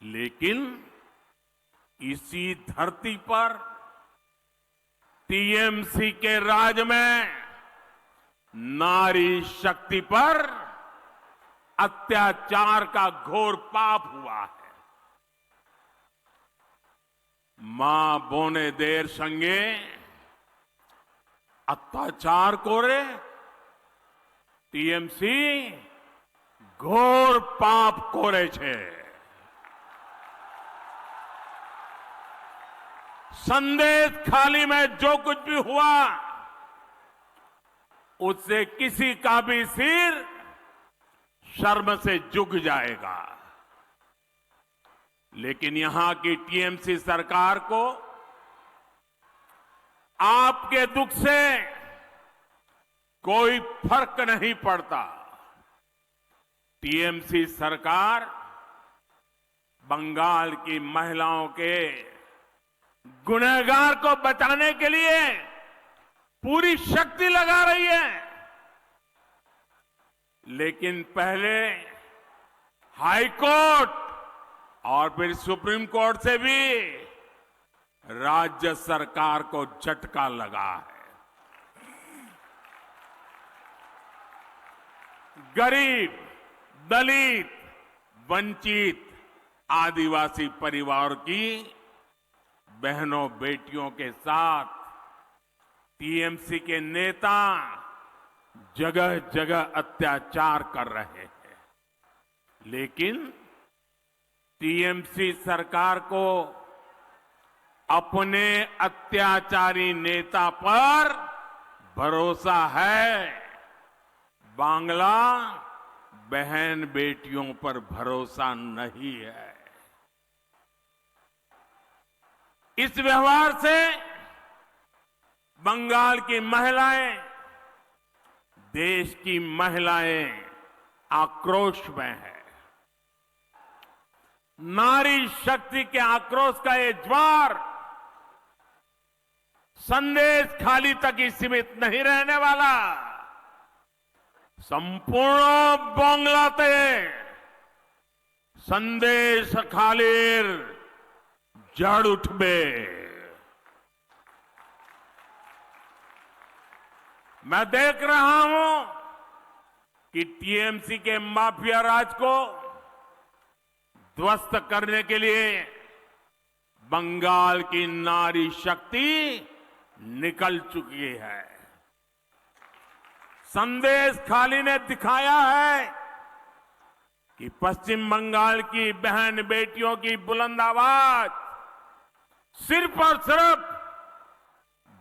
लेकिन इसी धरती पर टीएमसी के राज में नारी शक्ति पर अत्याचार का घोर पाप हुआ है। मां बोने देर संगे अत्याचार कोरे टीएमसी घोर पाप कोरे छे। संदेश खाली में जो कुछ भी हुआ उससे किसी का भी सिर शर्म से झुक जाएगा। लेकिन यहां की टीएमसी सरकार को आपके दुख से कोई फर्क नहीं पड़ता। टीएमसी सरकार बंगाल की महिलाओं के गुनहगार को बचाने के लिए पूरी शक्ति लगा रही है। लेकिन पहले हाई कोर्ट और फिर सुप्रीम कोर्ट से भी राज्य सरकार को झटका लगा है। गरीब, दलित, वंचित, आदिवासी परिवार की बहनों बेटियों के साथ टीएमसी के नेता जगह जगह अत्याचार कर रहे हैं। लेकिन टीएमसी सरकार को अपने अत्याचारी नेता पर भरोसा है, बांग्ला बहन बेटियों पर भरोसा नहीं है। इस व्यवहार से बंगाल की महिलाएं, देश की महिलाएं आक्रोश में है। नारी शक्ति के आक्रोश का ये ज्वार संदेश खाली तक ही सीमित नहीं रहने वाला। संपूर्ण बांग्लाते संदेश खालीर जड़ उठबे। मैं देख रहा हूं कि टीएमसी के माफिया राज को ध्वस्त करने के लिए बंगाल की नारी शक्ति निकल चुकी है। संदेश खाली ने दिखाया है कि पश्चिम बंगाल की बहन बेटियों की बुलंद आवाज सिर्फ और सिर्फ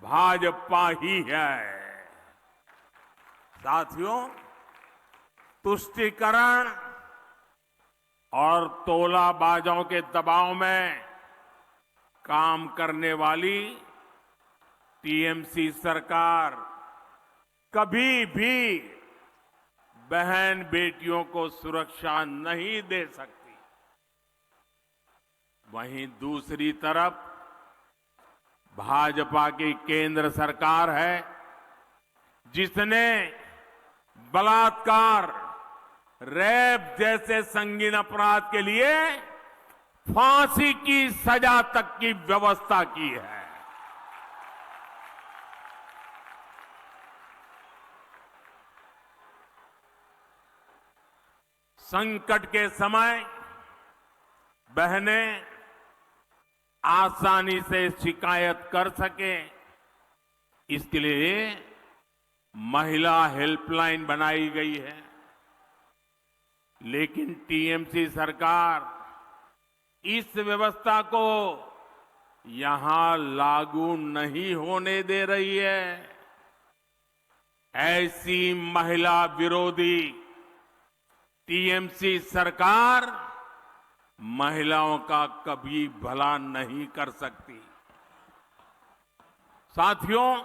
भाजपा ही है। साथियों, तुष्टीकरण और तोलाबाजों के दबाव में काम करने वाली टीएमसी सरकार कभी भी बहन बेटियों को सुरक्षा नहीं दे सकती। वहीं दूसरी तरफ भाजपा की केंद्र सरकार है जिसने बलात्कार, रेप जैसे संगीन अपराध के लिए फांसी की सजा तक की व्यवस्था की है। संकट के समय बहनें आसानी से शिकायत कर सके, इसके लिए महिला हेल्पलाइन बनाई गई है। लेकिन टीएमसी सरकार इस व्यवस्था को यहां लागू नहीं होने दे रही है। ऐसी महिला विरोधी टीएमसी सरकार महिलाओं का कभी भला नहीं कर सकती। साथियों,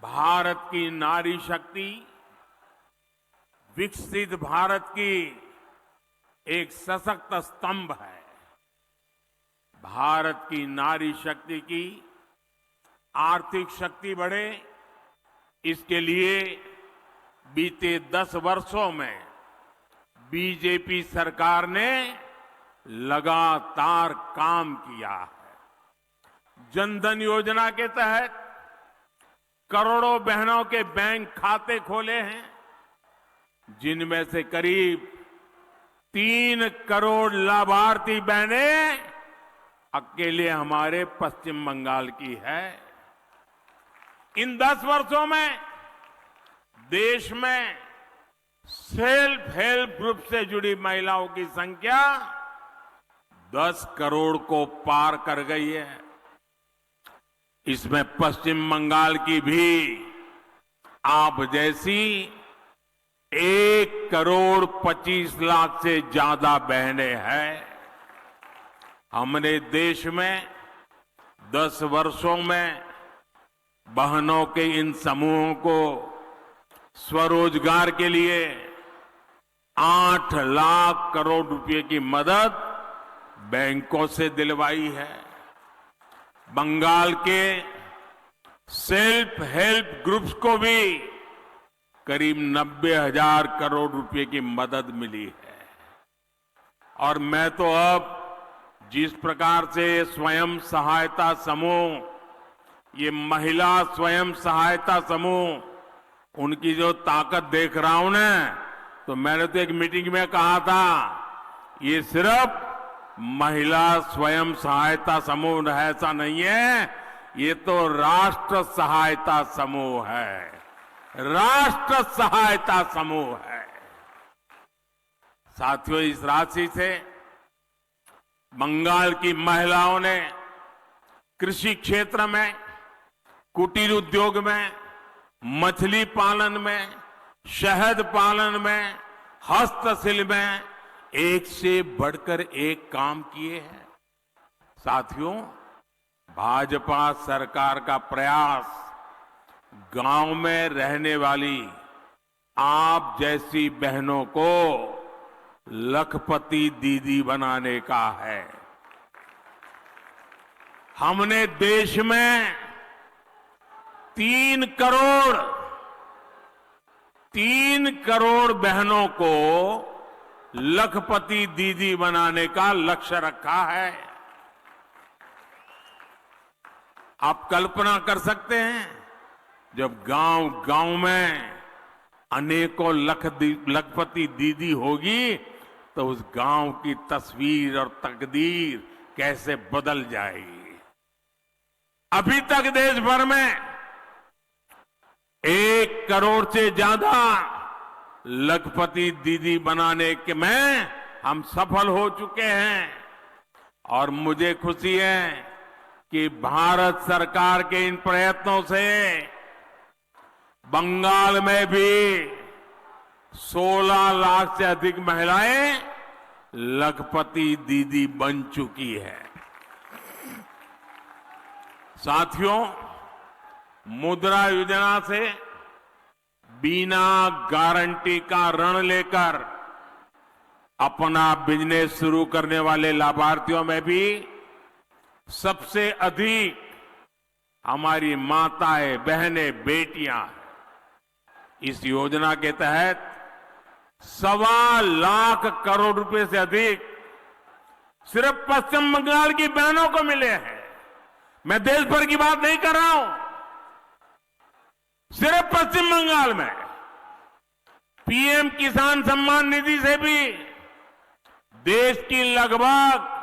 भारत की नारी शक्ति विकसित भारत की एक सशक्त स्तंभ है। भारत की नारी शक्ति की आर्थिक शक्ति बढ़े, इसके लिए बीते 10 वर्षों में बीजेपी सरकार ने लगातार काम किया है। जनधन योजना के तहत करोड़ों बहनों के बैंक खाते खोले हैं, जिनमें से करीब 3 करोड़ लाभार्थी बहनें अकेले हमारे पश्चिम बंगाल की है। इन 10 वर्षों में देश में सेल्फ हेल्प ग्रुप से जुड़ी महिलाओं की संख्या 10 करोड़ को पार कर गई है। इसमें पश्चिम बंगाल की भी आप जैसी 1 करोड़ 25 लाख से ज्यादा बहनें हैं। हमने देश में 10 वर्षों में बहनों के इन समूहों को स्वरोजगार के लिए 8 लाख करोड़ रुपए की मदद बैंकों से दिलवाई है। बंगाल के सेल्फ हेल्प ग्रुप्स को भी करीब 90,000 करोड़ रुपए की मदद मिली है। और मैं तो अब जिस प्रकार से स्वयं सहायता समूह, ये महिला स्वयं सहायता समूह, उनकी जो ताकत देख रहा हूं ना, तो मैंने तो एक मीटिंग में कहा था, ये सिर्फ महिला स्वयं सहायता समूह ऐसा नहीं है, ये तो राष्ट्र सहायता समूह है। राष्ट्र सहायता समूह है। साथियों, इस राशि से बंगाल की महिलाओं ने कृषि क्षेत्र में, कुटीर उद्योग में, मछली पालन में, शहद पालन में, हस्तशिल्प में एक से बढ़कर एक काम किए हैं। साथियों, भाजपा सरकार का प्रयास गांव में रहने वाली आप जैसी बहनों को लखपति दीदी बनाने का है। हमने देश में 3 करोड़ बहनों को लखपति दीदी बनाने का लक्ष्य रखा है। आप कल्पना कर सकते हैं, जब गांव में अनेकों लखपति दीदी होगी तो उस गांव की तस्वीर और तकदीर कैसे बदल जाएगी। अभी तक देश भर में 1 करोड़ से ज्यादा लखपति दीदी बनाने के में हम सफल हो चुके हैं। और मुझे खुशी है कि भारत सरकार के इन प्रयत्नों से बंगाल में भी 16 लाख से अधिक महिलाएं लखपति दीदी बन चुकी है। साथियों, मुद्रा योजना से बिना गारंटी का ऋण लेकर अपना बिजनेस शुरू करने वाले लाभार्थियों में भी सबसे अधिक हमारी माताएं, बहनें, बेटियां हैं। इस योजना के तहत 1.25 लाख करोड़ रुपए से अधिक सिर्फ पश्चिम बंगाल की बहनों को मिले हैं। मैं देश भर की बात नहीं कर रहा हूं, सिर्फ पश्चिम बंगाल में पीएम किसान सम्मान निधि से भी देश की लगभग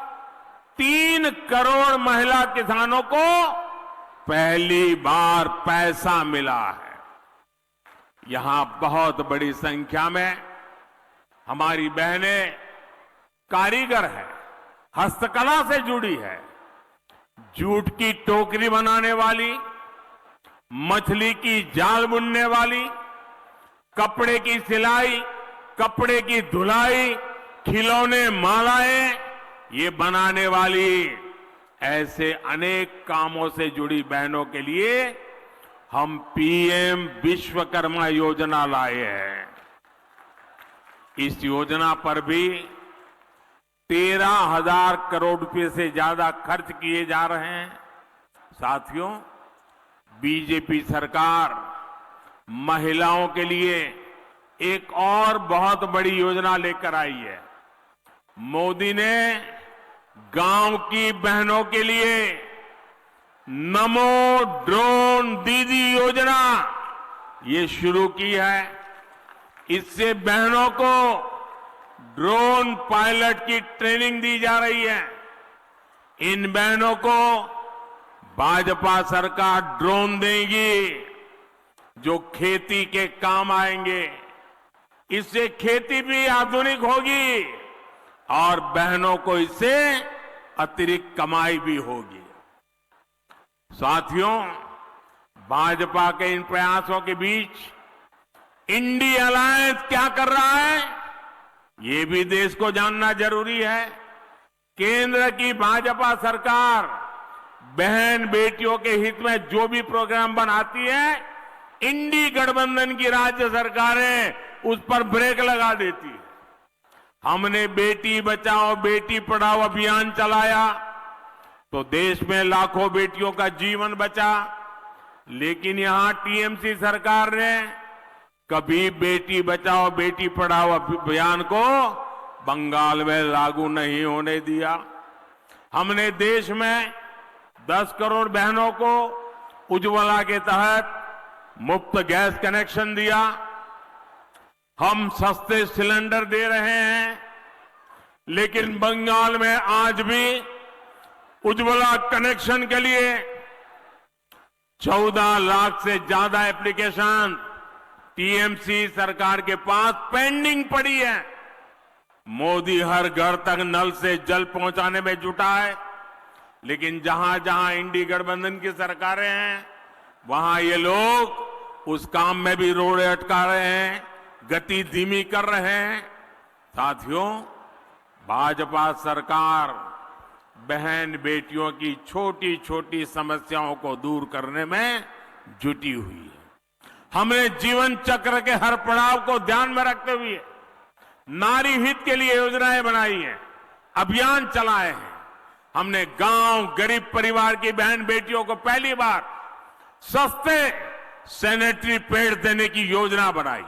3 करोड़ महिला किसानों को पहली बार पैसा मिला है। यहां बहुत बड़ी संख्या में हमारी बहनें कारीगर है, हस्तकला से जुड़ी है। जूट की टोकरी बनाने वाली, मछली की जाल बुनने वाली, कपड़े की सिलाई, कपड़े की धुलाई, खिलौने, मालाएं ये बनाने वाली, ऐसे अनेक कामों से जुड़ी बहनों के लिए हम पीएम विश्वकर्मा योजना लाए हैं। इस योजना पर भी 13,000 करोड़ रुपए से ज्यादा खर्च किए जा रहे हैं। साथियों, बीजेपी सरकार महिलाओं के लिए एक और बहुत बड़ी योजना लेकर आई है। मोदी ने गांव की बहनों के लिए नमो ड्रोन दीदी योजना ये शुरू की है। इससे बहनों को ड्रोन पायलट की ट्रेनिंग दी जा रही है। इन बहनों को भाजपा सरकार ड्रोन देगी जो खेती के काम आएंगे। इससे खेती भी आधुनिक होगी और बहनों को इससे अतिरिक्त कमाई भी होगी। साथियों, भाजपा के इन प्रयासों के बीच इंडी अलायंस क्या कर रहा है, ये भी देश को जानना जरूरी है। केंद्र की भाजपा सरकार बहन बेटियों के हित में जो भी प्रोग्राम बनाती है, इंडी गठबंधन की राज्य सरकारें उस पर ब्रेक लगा देती है। हमने बेटी बचाओ बेटी पढ़ाओ अभियान चलाया तो देश में लाखों बेटियों का जीवन बचा। लेकिन यहां टीएमसी सरकार ने कभी बेटी बचाओ बेटी पढ़ाओ अभियान को बंगाल में लागू नहीं होने दिया। हमने देश में 10 करोड़ बहनों को उज्ज्वला के तहत मुफ्त गैस कनेक्शन दिया। हम सस्ते सिलेंडर दे रहे हैं, लेकिन बंगाल में आज भी उज्ज्वला कनेक्शन के लिए 14 लाख से ज्यादा एप्लीकेशन टीएमसी सरकार के पास पेंडिंग पड़ी है। मोदी हर घर तक नल से जल पहुंचाने में जुटा है, लेकिन जहां जहां इंडी गठबंधन की सरकारें हैं वहां ये लोग उस काम में भी रोड़े अटका रहे हैं, गति धीमी कर रहे हैं। साथियों, भाजपा सरकार बहन बेटियों की छोटी छोटी समस्याओं को दूर करने में जुटी हुई है। हमने जीवन चक्र के हर पड़ाव को ध्यान में रखते हुए नारी हित के लिए योजनाएं बनाई हैं, अभियान चलाए हैं। हमने गांव गरीब परिवार की बहन बेटियों को पहली बार सस्ते सैनिटरी पैड देने की योजना बनाई।